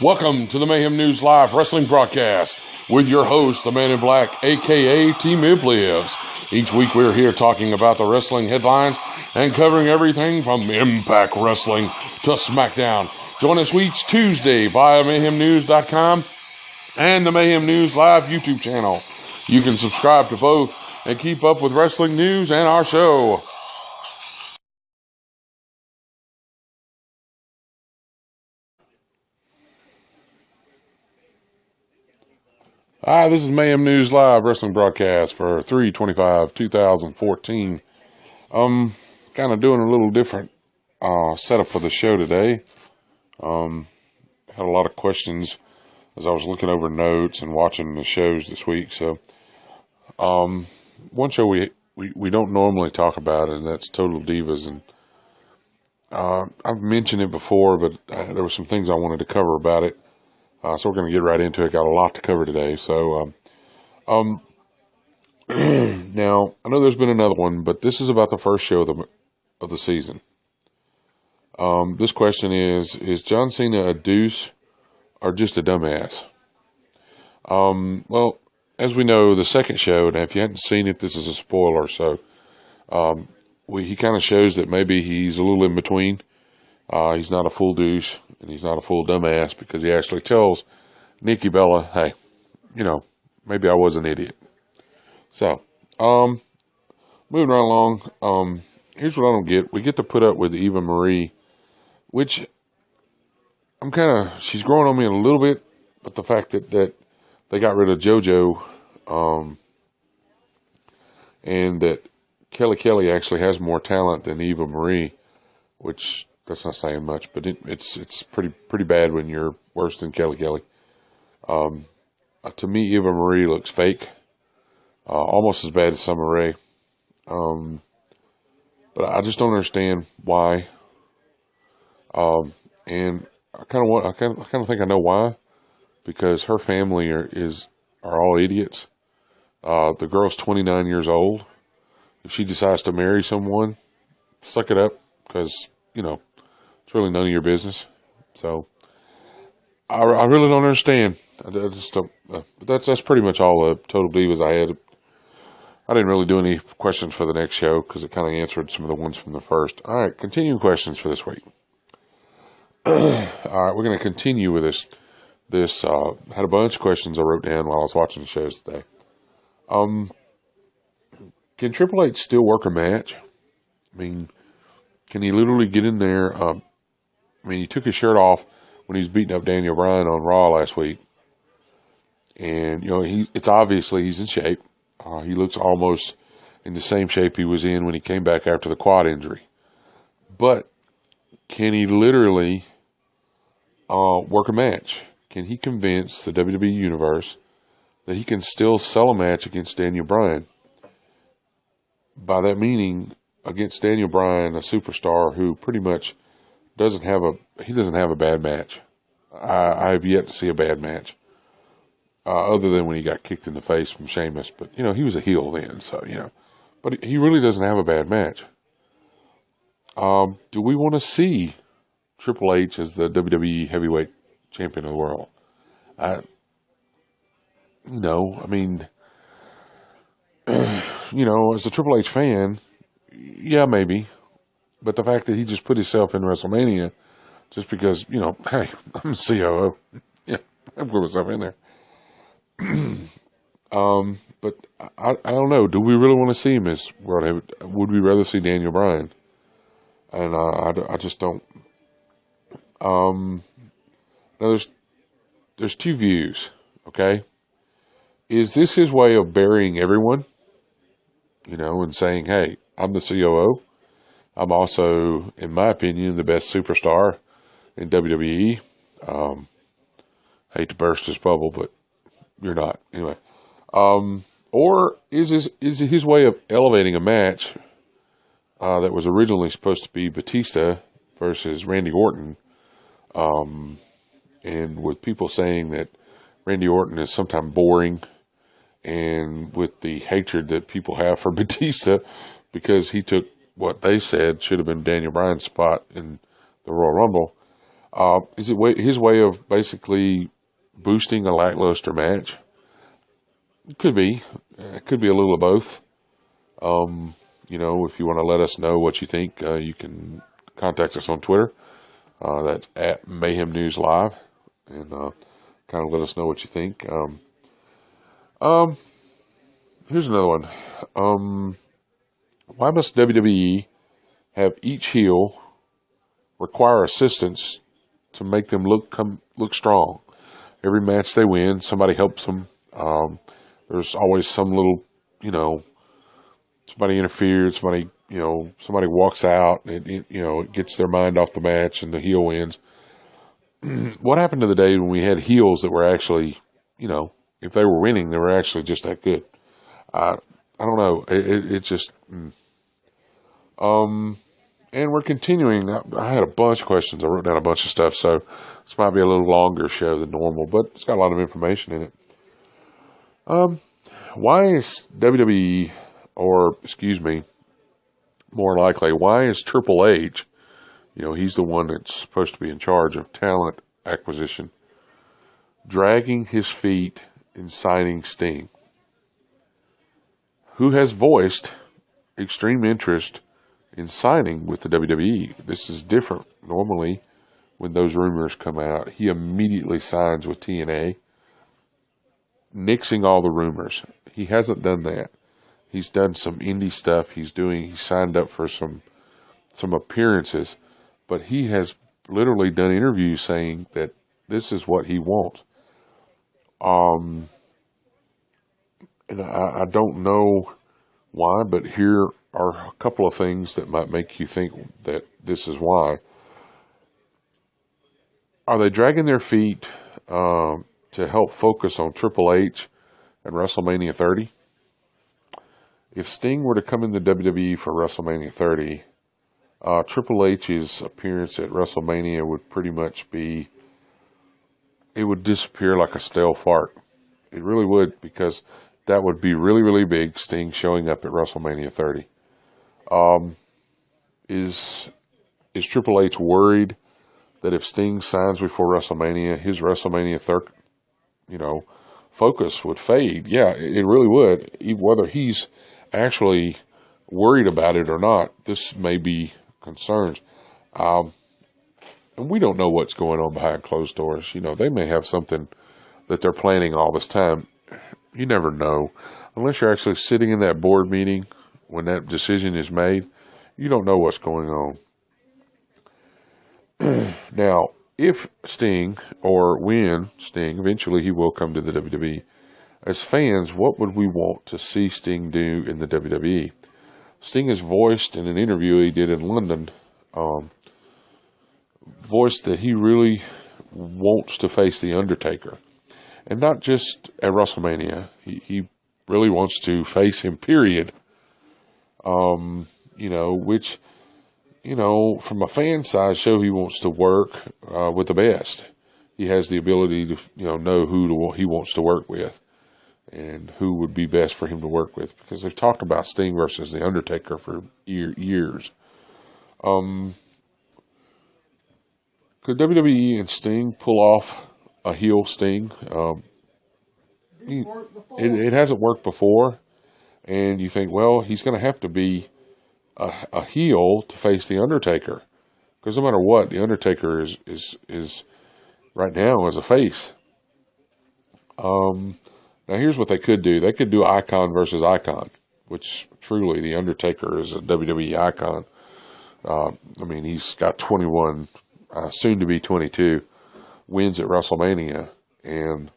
Welcome to the Mayhem News Live Wrestling Broadcast with your host, the Man in Black, a.k.a. Team Iblievs. Each week we're here talking about the wrestling headlines and covering everything from Impact Wrestling to Smackdown. Join us each Tuesday via MayhemNews.com and the Mayhem News Live YouTube channel. You can subscribe to both and keep up with wrestling news and our show. Hi, this is Mayhem News Live Wrestling Broadcast for 3/25/2014. Kind of doing a little different setup for the show today. Had a lot of questions as I was looking over notes and watching the shows this week. So, one show we don't normally talk about, and that's Total Divas. And I've mentioned it before, but there were some things I wanted to cover about it. So we're going to get right into it. Got a lot to cover today. So, now, I know there's been another one, but this is about the first show of the season. This question is John Cena a deuce or just a dumbass? Well, as we know, the second show, and if you hadn't seen it, this is a spoiler, so he kind of shows that maybe he's a little in between. He's not a full douche, and he's not a full dumbass, because he actually tells Nikki Bella, hey, maybe I was an idiot. So, moving right along, here's what I don't get. We get to put up with Eva Marie, which she's growing on me a little bit, but the fact that they got rid of JoJo, and that Kelly actually has more talent than Eva Marie, which that's not saying much, but it's pretty bad when you're worse than Kelly. To me, Eva Marie looks fake, almost as bad as Summer Rae. But I just don't understand why. And I kind of think I know why, because her family are all idiots. The girl's 29 years old. If she decides to marry someone, suck it up, because it's really none of your business. So I really don't understand. I just don't. But that's pretty much all the Total Divas I had. I didn't really do any questions for the next show because it kind of answered some of the ones from the first. All right, continuing questions for this week. All right, we're going to continue with this. Had a bunch of questions I wrote down while I was watching the shows today. Can Triple H still work a match? I mean, can he literally get in there? He took his shirt off when he was beating up Daniel Bryan on Raw last week. And, it's obviously he's in shape. He looks almost in the same shape he was in when he came back after the quad injury. But can he literally work a match? Can he convince the WWE Universe that he can still sell a match against Daniel Bryan? By that meaning, against Daniel Bryan, a superstar who pretty much doesn't have a bad match. I have yet to see a bad match, other than when he got kicked in the face from Sheamus. But he was a heel then, so But he really doesn't have a bad match. Do we want to see Triple H as the WWE Heavyweight Champion of the world? As a Triple H fan, yeah, maybe. But the fact that he just put himself in WrestleMania just because, hey, I'm the COO. Yeah, I put myself in there. But I don't know. Do we really want to see him as World Heavyweight? Would we rather see Daniel Bryan? And I just don't. Now there's two views, okay? Is this his way of burying everyone? And saying, hey, I'm the COO. I'm also, in my opinion, the best superstar in WWE. Hate to burst this bubble, but you're not. Anyway. Or is it his way of elevating a match that was originally supposed to be Batista versus Randy Orton, and with people saying that Randy Orton is sometimes boring, and with the hatred that people have for Batista because he took what they said should have been Daniel Bryan's spot in the Royal Rumble, Is it his way of basically boosting a lackluster match? It could be. It could be a little of both. If you want to let us know what you think, you can contact us on Twitter. That's at Mayhem News Live, and kind of let us know what you think. Here's another one. Why must WWE have each heel require assistance to make them look strong? Every match they win, somebody helps them. There's always some little, somebody interferes, somebody walks out, and it gets their mind off the match, and the heel wins. What happened to the day when we had heels that were actually, if they were winning, they were actually just that good? I don't know. It just. And we're continuing. I had a bunch of questions. I wrote down a bunch of stuff, so this might be a little longer show than normal, but it's got a lot of information in it. Why is WWE, or excuse me, more likely, why is Triple H, he's the one that's supposed to be in charge of talent acquisition, dragging his feet in signing Sting, who has voiced extreme interest in signing with the WWE? This is different. Normally, when those rumors come out, he immediately signs with TNA, nixing all the rumors. He hasn't done that. He's done some indie stuff. He signed up for some appearances, but he has literally done interviews saying that this is what he wants. And I don't know why, but here are a couple of things that might make you think that this is why. Are they dragging their feet to help focus on Triple H and WrestleMania 30? If Sting were to come into WWE for WrestleMania 30, Triple H's appearance at WrestleMania would pretty much it would disappear like a stale fart. It really would, because that would be really, really big, Sting showing up at WrestleMania 30. Is Triple H worried that if Sting signs before WrestleMania, his WrestleMania 30, focus would fade? Yeah, it really would. Whether he's actually worried about it or not, this may be concerns. And we don't know what's going on behind closed doors. They may have something that they're planning all this time. You never know. Unless you're actually sitting in that board meeting when that decision is made, you don't know what's going on. Now, if Sting, or when Sting, eventually he will come to the WWE, as fans, what would we want to see Sting do in the WWE? Sting has voiced in an interview he did in London, voiced that he really wants to face The Undertaker. And not just at WrestleMania. He really wants to face him, period. Which, from a fan side, show he wants to work with the best. He has the ability to, know who he wants to work with and who would be best for him to work with. Because they've talked about Sting versus The Undertaker for years. Could WWE and Sting pull off a heel Sting? It hasn't worked before, and you think, well, he's going to have to be a heel to face The Undertaker, because no matter what, The Undertaker is right now as a face. Now here's what they could do. They could do Icon versus Icon, which truly The Undertaker is a WWE icon. He's got 21, soon to be 22 wins at WrestleMania, and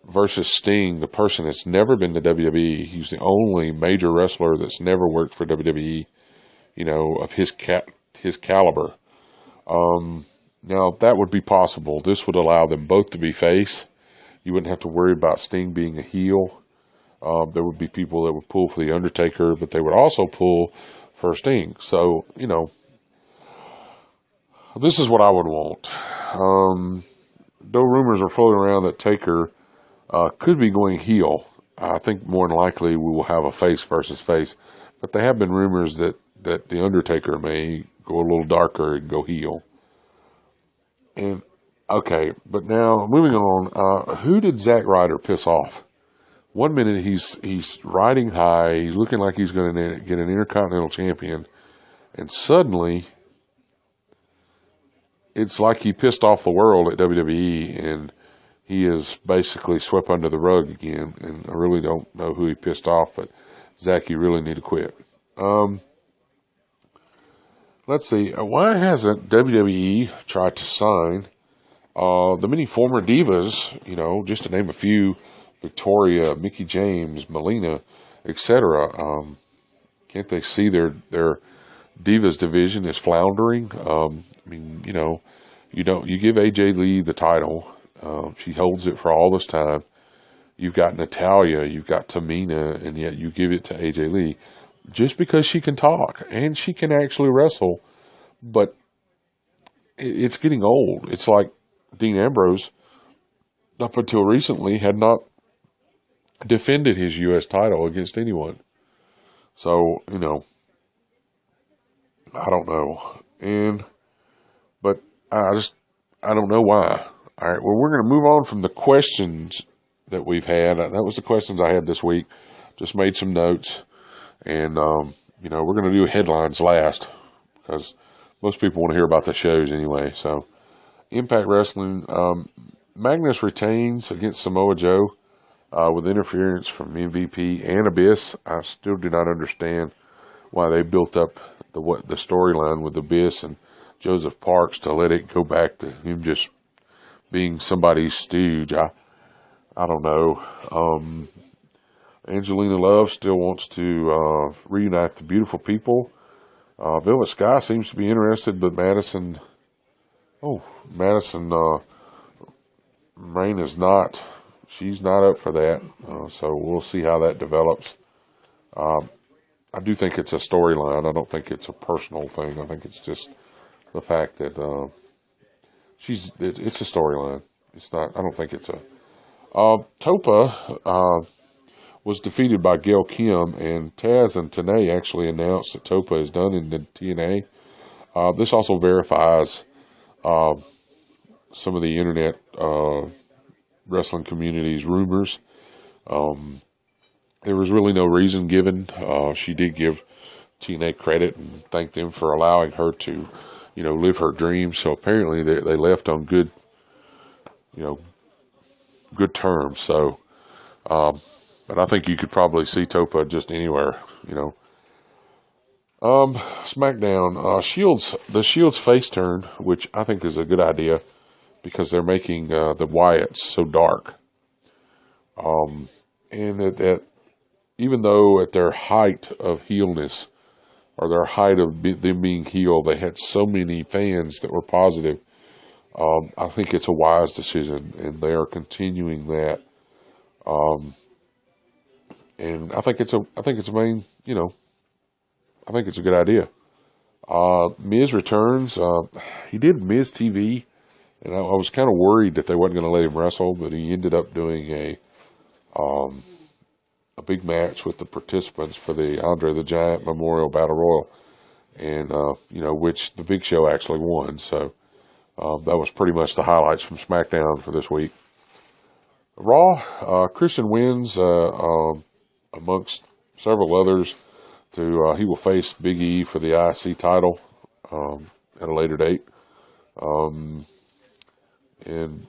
versus Sting, the person that's never been to WWE. He's the only major wrestler that's never worked for WWE, of his caliber. Now, that would be possible. This would allow them both to be face. You wouldn't have to worry about Sting being a heel. There would be people that would pull for The Undertaker, but they would also pull for Sting. So, this is what I would want. Though rumors are floating around that Taker could be going heel, I think more than likely we will have a face versus face. But there have been rumors that The Undertaker may go a little darker and go heel. And okay, but now moving on, who did Zack Ryder piss off? One minute he's riding high, he's looking like he's going to get an Intercontinental Champion, and suddenly it's like he pissed off the world at WWE, and he is basically swept under the rug again. And I really don't know who he pissed off, but Zack, you really need to quit. Let's see. Why hasn't WWE tried to sign the many former divas, just to name a few, Victoria, Mickie James, Melina, etc.? Can't they see their divas division is floundering? You give AJ Lee the title. She holds it for all this time. You've got Natalya, you've got Tamina, and yet you give it to AJ Lee just because she can talk and she can actually wrestle. But it's getting old. It's like Dean Ambrose, up until recently, had not defended his U.S. title against anyone. So, I don't know. But I don't know why. All right, well, we're going to move on from the questions that we've had. That was the questions I had this week. Just made some notes. And, we're going to do headlines last because most people want to hear about the shows anyway. So, Impact Wrestling, Magnus retains against Samoa Joe with interference from MVP and Abyss. I still do not understand why they built up the storyline with Abyss and Joseph Parks to let it go back to him just being somebody's stooge. I don't know. Angelina Love still wants to reunite the beautiful people. Velvet Sky seems to be interested, but Madison Rain is not. She's not up for that. So we'll see how that develops. I do think it's a storyline. I don't think it's a personal thing. I think it's just the fact that it's a storyline. It's not. I don't think it's a. Topa was defeated by Gail Kim, and Taz and Tenay actually announced that Topa is done in the TNA. This also verifies some of the internet wrestling community's rumors. There was really no reason given. She did give TNA credit and thanked them for allowing her to, live her dreams. So apparently they left on good terms. So, but I think you could probably see Topa just anywhere, SmackDown, the Shield's face turn, which I think is a good idea because they're making the Wyatts so dark. And that even though at their height of heelness, or their height of them being heel, they had so many fans that were positive. I think it's a wise decision, and they are continuing that. And I think it's a good idea. Miz returns. He did Miz TV, and I was kind of worried that they wasn't going to let him wrestle, but he ended up doing a big match with the participants for the Andre the Giant Memorial Battle Royal, and which the Big Show actually won. So that was pretty much the highlights from SmackDown for this week. Raw, Christian wins amongst several others. He will face Big E for the IC title at a later date. And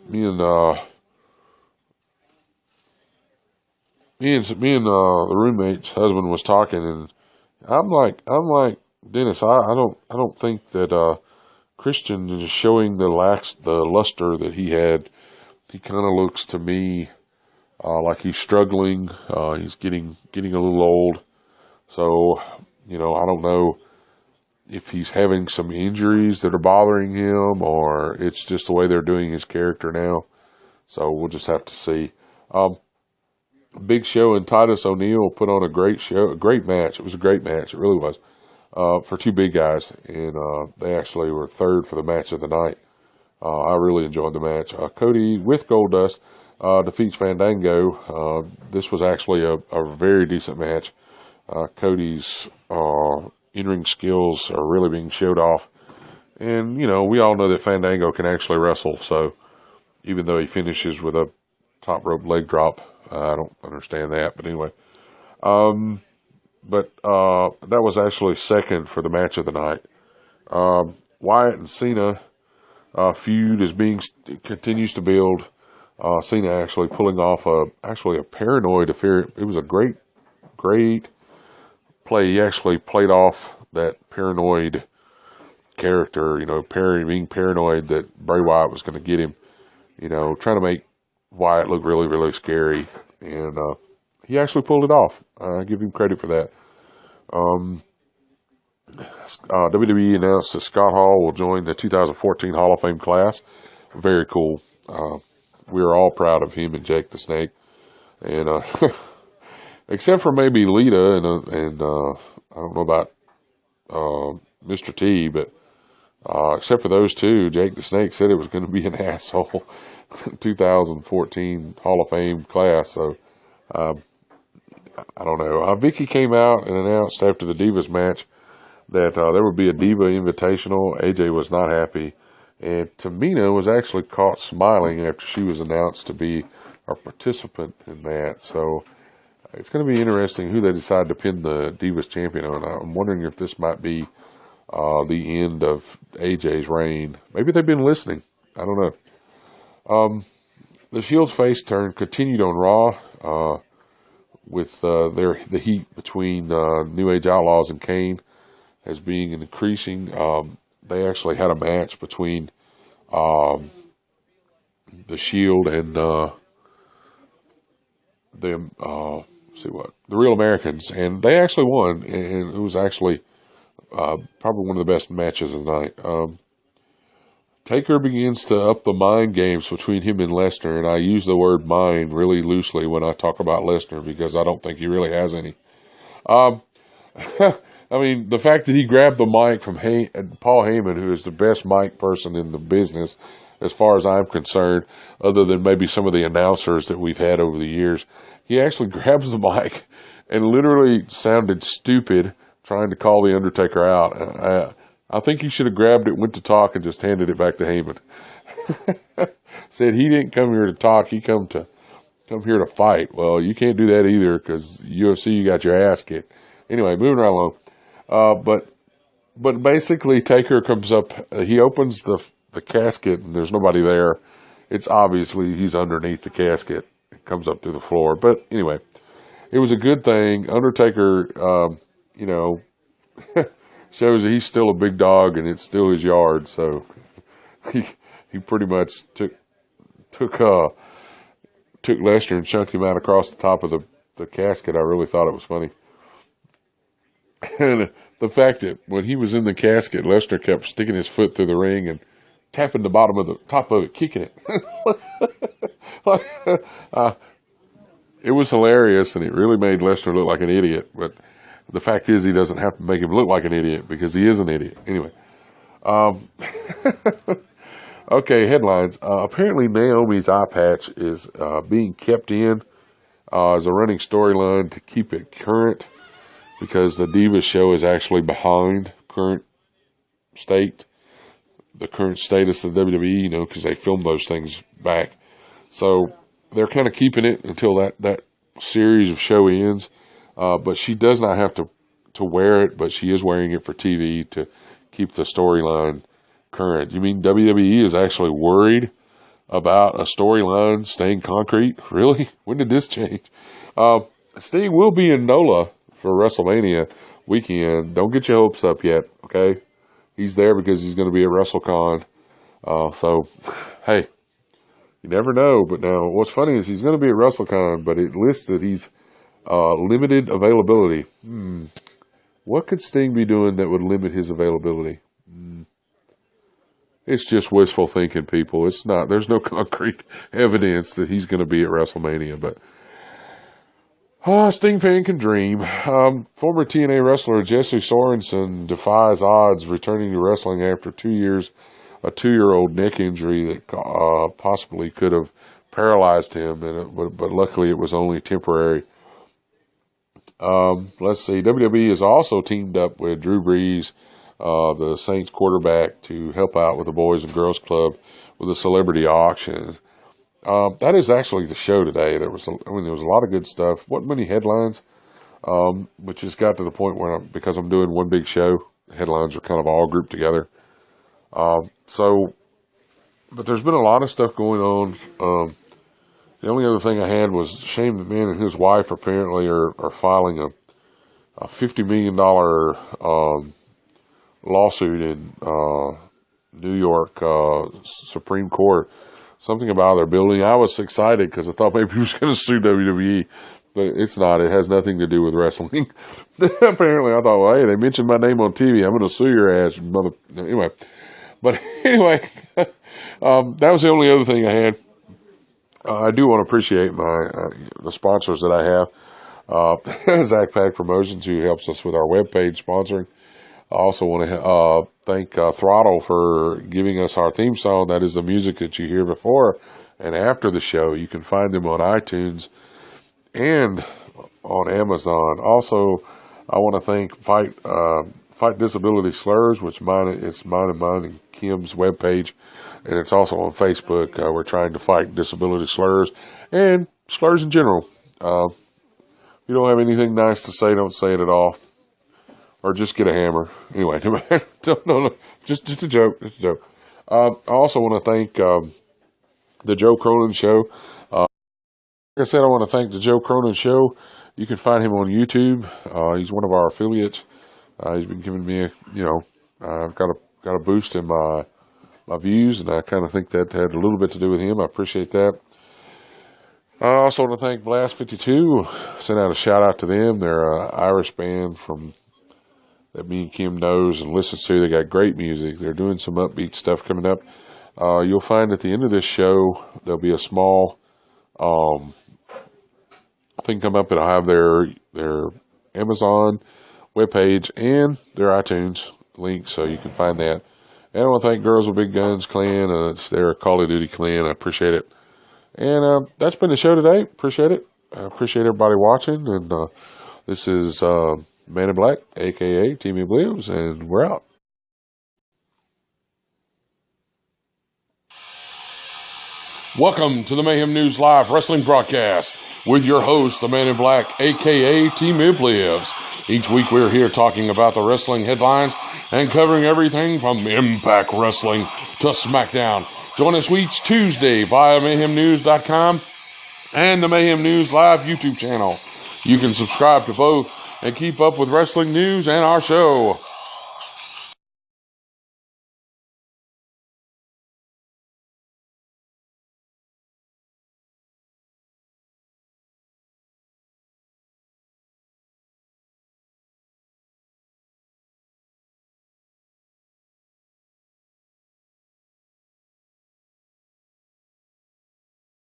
me and the roommate's husband was talking, and I'm like Dennis. I don't think that Christian is showing the luster that he had. He kind of looks to me like he's struggling. He's getting a little old. So, I don't know if he's having some injuries that are bothering him, or it's just the way they're doing his character now. So we'll just have to see. Big Show and Titus O'Neil put on a great match. It was a great match. It really was. For two big guys, and they actually were third for the match of the night. I really enjoyed the match. Cody with Goldust defeats Fandango. This was actually a very decent match. Cody's in-ring skills are really being showed off, And, we all know that Fandango can actually wrestle, so even though he finishes with a top rope leg drop, I don't understand that. But anyway, that was actually second for the match of the night. Wyatt and Cena feud continues to build. Cena actually pulling off a paranoid affair. It was a great play. He actually played off that paranoid character, being paranoid that Bray Wyatt was going to get him, trying to make Wyatt look really, really scary. And he actually pulled it off. I give him credit for that. WWE announced that Scott Hall will join the 2014 Hall of Fame class. Very cool. We are all proud of him and Jake the Snake. And except for maybe Lita and I don't know about Mr. T, but except for those two, Jake the Snake said it was going to be an asshole 2014 Hall of Fame class. So I don't know. Vicky came out and announced after the Divas match that there would be a Diva Invitational. AJ was not happy. And Tamina was actually caught smiling after she was announced to be a participant in that. So it's going to be interesting who they decide to pin the Divas champion on. I'm wondering if this might be the end of AJ's reign. Maybe they've been listening. I don't know. The Shield's face turn continued on Raw with the heat between New Age Outlaws and Kane as being increasing. They actually had a match between the Shield and the Real Americans, and they actually won, and it was actually probably one of the best matches of the night. Taker begins to up the mind games between him and Lesnar, and I use the word mind really loosely when I talk about Lesnar because I don't think he really has any. I mean, the fact that he grabbed the mic from Paul Heyman, who is the best mic person in the business, as far as I'm concerned, other than maybe some of the announcers that we've had over the years, he actually grabs the mic and literally sounded stupid trying to call The Undertaker out. I think he should have grabbed it, went to talk, and just handed it back to Heyman. Said he didn't come here to talk, he come here to fight. Well, you can't do that either because UFC, you got your ass kicked. Anyway, moving right along. But basically Taker comes up, he opens the casket and there's nobody there. It's obviously he's underneath the casket. It comes up through the floor. But anyway, it was a good thing. Undertaker, shows that he's still a big dog and it's still his yard. So he pretty much took Lesnar and chunked him out across the top of the casket. I really thought it was funny. And the fact that when he was in the casket, Lesnar kept sticking his foot through the ring and tapping the top of it, kicking it. It was hilarious, and it really made Lesnar look like an idiot. But the fact is, he doesn't have to make him look like an idiot because he is an idiot. Anyway. Okay, headlines. Apparently, Naomi's eye patch is being kept in as a running storyline to keep it current, because the Divas show is actually behind the current status of the WWE, because they filmed those things back. So they're kind of keeping it until that series of show ends. But she does not have to wear it, but she is wearing it for TV to keep the storyline current. You mean WWE is actually worried about a storyline staying concrete? Really? When did this change? Sting will be in NOLA for WrestleMania weekend. Don't get your hopes up yet, okay? He's there because he's going to be at WrestleCon. So, hey, you never know. But now, what's funny is he's going to be at WrestleCon, but it lists that he's limited availability. What could Sting be doing that would limit his availability? It's just wishful thinking, people. It's not. There's no concrete evidence that he's going to be at WrestleMania, but Sting fan can dream. Former TNA wrestler Jesse Sorensen defies odds, returning to wrestling after 2 years, a 2-year-old neck injury that possibly could have paralyzed him, but luckily it was only temporary. Let's see. WWE has also teamed up with Drew Brees the Saints quarterback to help out with the Boys and Girls Club with a celebrity auction. That is actually the show today. There was a lot of good stuff. Wasn't many headlines, but just got to the point where because I'm doing one big show, headlines are kind of all grouped together. But there's been a lot of stuff going on. The only other thing I had was Shane McMahon and his wife apparently are filing a $50 million lawsuit in New York Supreme Court. Something about their building. I was excited because I thought maybe he was going to sue WWE, but it's not. It has nothing to do with wrestling. Apparently, I thought, well, hey, they mentioned my name on TV. I'm going to sue your ass, mother. Anyway, that was the only other thing I had. I do want to appreciate the sponsors that I have. Zack Promotions, who helps us with our webpage sponsoring. I also want to thank Throttle for giving us our theme song. That is the music that you hear before and after the show. You can find them on iTunes and on Amazon. Also, I want to thank Fight Disability Slurs, which it's mine and Kim's webpage, and it's also on Facebook. We're trying to fight disability slurs and slurs in general. If you don't have anything nice to say, don't say it at all. Or just get a hammer. Anyway, no, just a joke. Just a joke. I also want to thank the Joe Cronin Show. Like I said, I want to thank the Joe Cronin Show. You can find him on YouTube. He's one of our affiliates. He's been giving me I've got a boost in my views, and I kind of think that had a little bit to do with him. I appreciate that. I also want to thank Blast 52. Send out a shout out to them. They're an Irish band that me and Kim knows and listens to. They got great music. They're doing some upbeat stuff coming up. You'll find at the end of this show, there'll be a small thing come up. It'll have their Amazon webpage and their iTunes link, so you can find that. And I want to thank Girls with Big Guns Clan. It's their Call of Duty clan. I appreciate it. And that's been the show today. Appreciate it. I appreciate everybody watching. And this is Man in Black, a.k.a. Team Oblivions, and we're out. Welcome to the Mayhem News Live Wrestling Broadcast with your host, the Man in Black, a.k.a. Team Oblivions. Each week we're here talking about the wrestling headlines and covering everything from Impact Wrestling to Smackdown. Join us each Tuesday via MayhemNews.com and the Mayhem News Live YouTube channel. You can subscribe to both and keep up with wrestling news and our show.